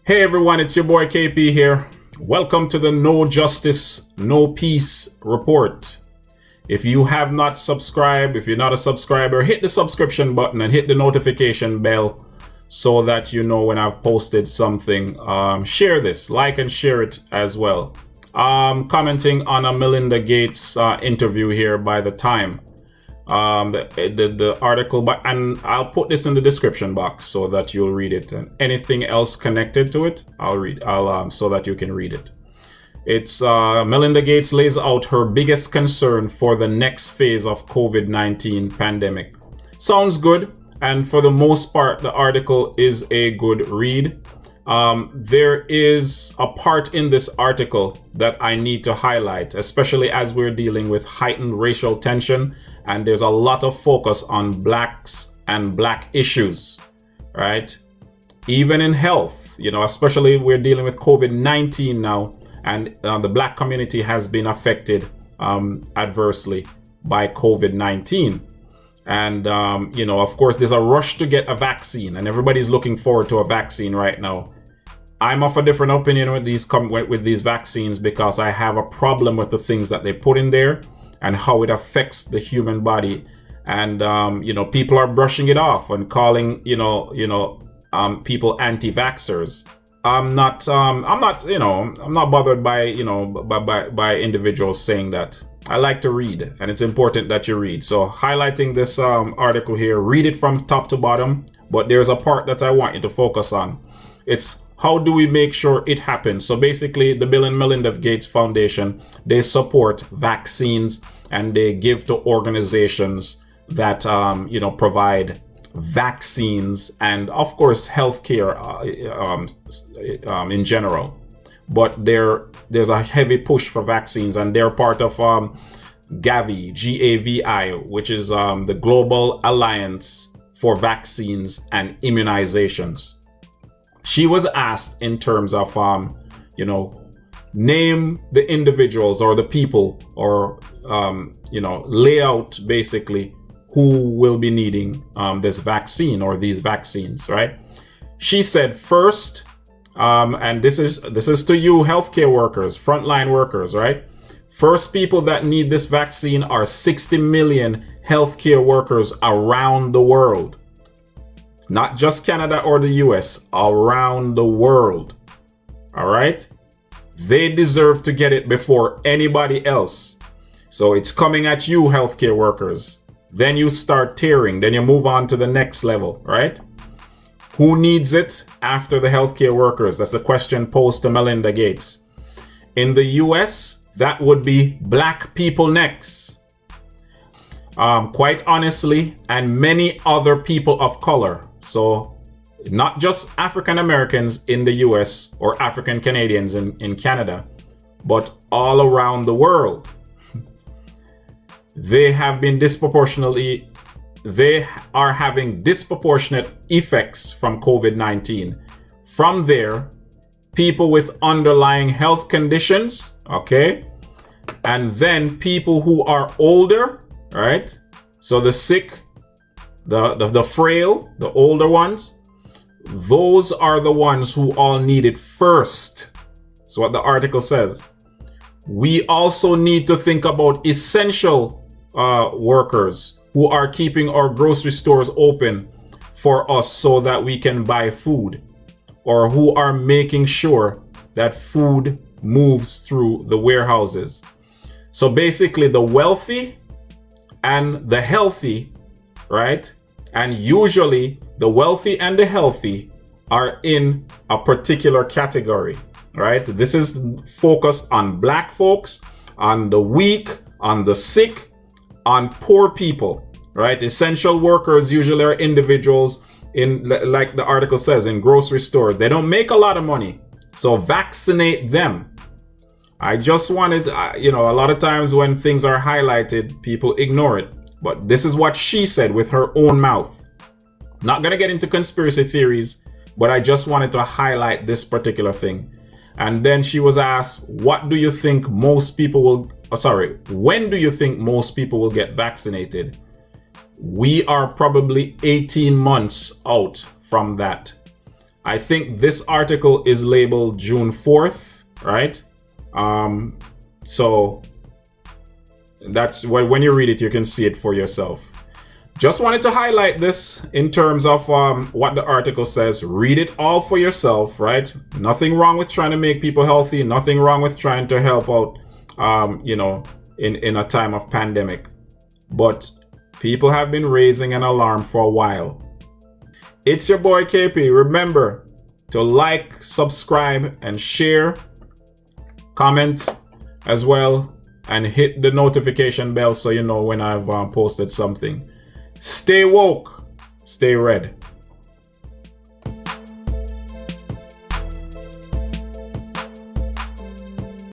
Hey everyone, it's your boy KP here. Welcome to the No Justice, No Peace report. If you have not subscribed, if you're not a subscriber, hit the subscription button and hit the notification bell so that you know when I've posted something. Share this, like and share it as well. Commenting on a Melinda Gates interview here by the time. The article, and I'll put this in the description box so that you'll read it, and anything else connected to it I'll so that you can read it. It's Melinda Gates lays out her biggest concern for the next phase of COVID-19 pandemic. Sounds good, and for the most part the article is a good read. There is a part in this article that I need to highlight, especially as we're dealing with heightened racial tension. And there's a lot of focus on blacks and black issues, right? Even in health, especially we're dealing with COVID-19 now, and the black community has been affected adversely by COVID-19. And, of course, there's a rush to get a vaccine, and everybody's looking forward to a vaccine right now. I'm of a different opinion with these vaccines because I have a problem with the things that they put in there and how it affects the human body. And people are brushing it off and calling people anti-vaxxers. I'm not bothered by individuals saying that. I like to read, and it's important that you read. So highlighting this article here, read it from top to bottom, but there's a part that I want you to focus on. It's how do we make sure it happens? So basically, the Bill and Melinda Gates Foundation, they support vaccines and they give to organizations that, provide vaccines and, of course, healthcare in general. But there's a heavy push for vaccines, and they're part of Gavi, G-A-V-I, which is the Global Alliance for Vaccines and Immunizations. She was asked in terms of, name the individuals or the people or, lay out basically who will be needing this vaccine or these vaccines, right? She said first, and this is to you healthcare workers, frontline workers, right? First people that need this vaccine are 60 million healthcare workers around the world. Not just Canada or the US, around the world. All right? They deserve to get it before anybody else. So it's coming at you, healthcare workers. Then you start tearing. Then you move on to the next level, right? Who needs it after the healthcare workers? That's the question posed to Melinda Gates. In the US, that would be black people next. Quite honestly, and many other people of color. So not just African Americans in the US or African Canadians in Canada, but all around the world. They are having disproportionate effects from COVID-19. From there, people with underlying health conditions, okay? And then people who are older, right? So the sick, the frail, the older ones, those are the ones who all need it first. That's what the article says. We also need to think about essential workers who are keeping our grocery stores open for us so that we can buy food, or who are making sure that food moves through the warehouses. So basically the wealthy and the healthy, right? And usually the wealthy and the healthy are in a particular category, right? This is focused on black folks, on the weak, on the sick, on poor people, right? Essential workers usually are individuals in, like the article says, in grocery stores. They don't make a lot of money, so vaccinate them. I just wanted, a lot of times when things are highlighted, people ignore it. But this is what she said with her own mouth. Not going to get into conspiracy theories, but I just wanted to highlight this particular thing. And then she was asked, when do you think most people will get vaccinated? We are probably 18 months out from that. I think this article is labeled June 4th, right? So that's when you read it, you can see it for yourself. Just wanted to highlight this in terms of what the article says. Read it all for yourself, right? Nothing wrong with trying to make people healthy. Nothing wrong with trying to help out, in a time of pandemic. But people have been raising an alarm for a while. It's your boy KP. Remember to like, subscribe, and share. Comment as well. And hit the notification bell so you know when I've posted something. Stay woke. Stay red.